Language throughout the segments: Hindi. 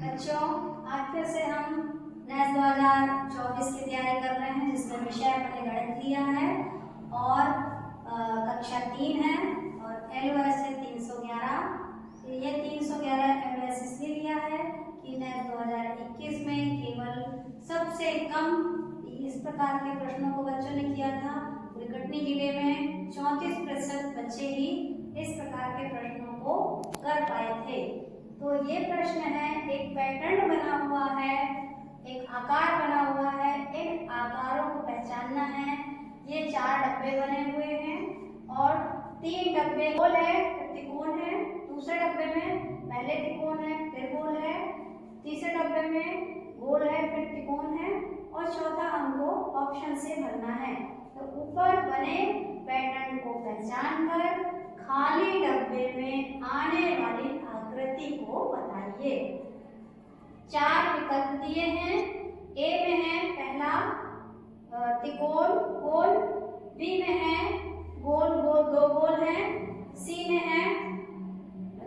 बच्चों, आज फिर से हम नेक्स्ट 2024 की तैयारी कर रहे हैं, जिसमें विषय अपने गणित लिया है और कक्षा 3 है और LOS है 311। तो ये 311 LOS इसलिए लिया है कि नेक्स्ट 2021 में केवल सबसे कम इस प्रकार के प्रश्नों को बच्चों ने किया था। पूरे कटनी जिले में 34% बच्चे ही इस प्रकार के प्रश्नों को कर पाए थे। तो ये प्रश्न है, एक पैटर्न बना हुआ है, एक आकार बना हुआ है, इन आकारों को पहचानना है। ये 4 डब्बे बने हुए हैं और 3 डब्बे गोल है, फिर त्रिकोण है, दूसरे डब्बे में पहले त्रिकोण है, फिर गोल है, तीसरे डब्बे में गोल है, फिर त्रिकोण है और चौथा हमको ऑप्शन से भरना है। तो ऊपर बने पैटर्न को पहचान कर खाली डब्बे में आने वाली आकृति को बताइए। 4 विकल्प दिए हैं। ए में है पहला त्रिकोण गोल, बी में है गोल गोल 2 गोल है, सी में है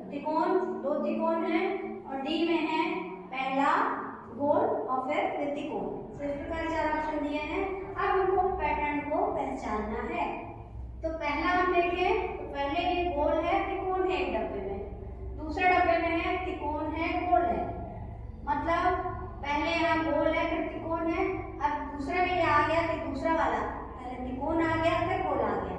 त्रिकोण 2 त्रिकोण है और डी में है पहला गोल और फिर त्रिकोण। तो इस प्रकार 4 ऑप्शन दिए हैं। अब हमको पैटर्न को पहचानना है। तो पहला हम देखें तो पहले ये गोल है, त्रिकोण है एक डब्बे में, दूसरे डब्बे में है त्रिकोण है, गोल है। मतलब पहले यहाँ गोल है फिर त्रिकोण है, अब दूसरे में ये आ गया कि दूसरा वाला पहले त्रिकोण आ गया फिर गोल आ गया।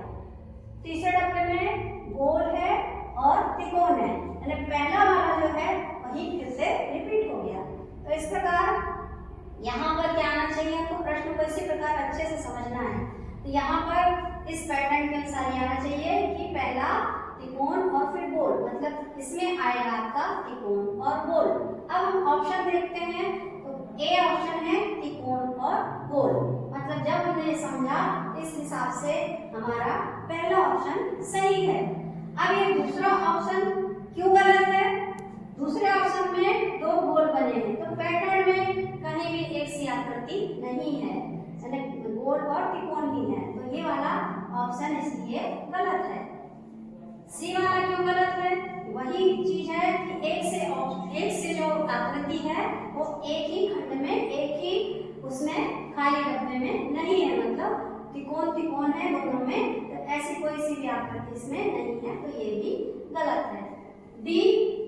तीसरे डब्बे में गोल है और त्रिकोण है, यानी पहला वाला जो है वही फिर से रिपीट हो गया। तो इस प्रकार यहाँ पर क्या आना चाहिए, आपको प्रश्न को इसी प्रकार अच्छे से समझना है। तो यहाँ पर इस पैटर्न के अनुसार आना चाहिए कि पहला त्रिकोण और फिर गोल, मतलब इसमें आएगा आपका त्रिकोण और गोल। अब हम ऑप्शन देखते हैं तो ए ऑप्शन है त्रिकोण और गोल, मतलब जब हमने समझा इस हिसाब से हमारा पहला ऑप्शन सही है। अब ये दूसरा ऑप्शन क्यों गलत है? दूसरे ऑप्शन में 2 गोल बने हैं, तो पैटर्न में कहीं भी एक सी आकृति नहीं है, यानी गोल और त्रिकोण ही है। तो ये वाला ऑप्शन इसलिए गलत है। सी वाला क्यों गलत है? वही चीज है कि एक से जो आकृति है वो एक ही खंड में, एक ही उसमें खाली डब्बे में नहीं है, मतलब त्रिकोण त्रिकोण है दोनों में, तो ऐसी कोई सी भी आकृति इसमें नहीं है, तो ये भी गलत है। डी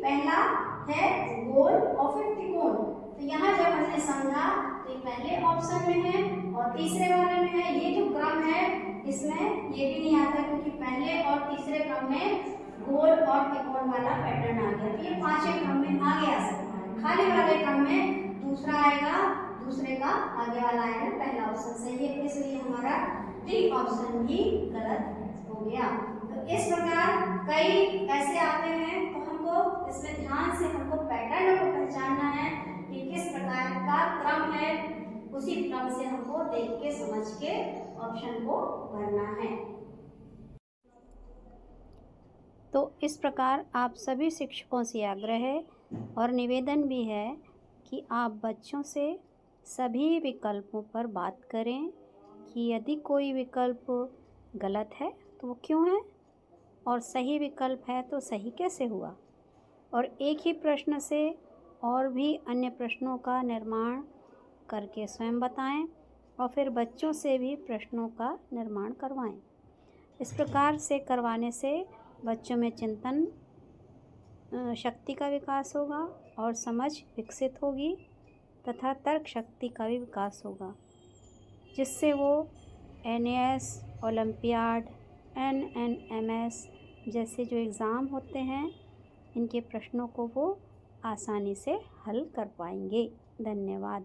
पहला है गोल और फिर त्रिकोण, तो यहाँ जब हमने समझा तो पहले ऑप्शन में है और तीसरे वाले में है। ये जो क्रम है इसमें ये भी नहीं आता, क्योंकि पहले और तीसरे क्रम में गोल और त्रिकोण वाला पैटर्न आ गया, तो ये 5वें क्रम में आगे आ सकता है। खाली वाले क्रम में दूसरा आएगा, दूसरे का आगे वाला आएगा, पहला ऑप्शन सही है, इसलिए हमारा डी ऑप्शन भी गलत हो गया। तो इस प्रकार कई ऐसे आते हैं, तो हमको इसमें ध्यान से हमको पैटर्न को पहचानना है कि किस प्रकार का क्रम है, उसी क्रम से हमको देख के समझ के ऑप्शन को भरना है। तो इस प्रकार आप सभी शिक्षकों से आग्रह है और निवेदन भी है कि आप बच्चों से सभी विकल्पों पर बात करें कि यदि कोई विकल्प गलत है तो वो क्यों है, और सही विकल्प है तो सही कैसे हुआ, और एक ही प्रश्न से और भी अन्य प्रश्नों का निर्माण करके स्वयं बताएं और फिर बच्चों से भी प्रश्नों का निर्माण करवाएं। इस प्रकार से करवाने से बच्चों में चिंतन शक्ति का विकास होगा और समझ विकसित होगी तथा तर्क शक्ति का भी विकास होगा, जिससे वो NAS, ओलंपियाड, NNMS जैसे जो एग्ज़ाम होते हैं इनके प्रश्नों को वो आसानी से हल कर पाएंगे। धन्यवाद।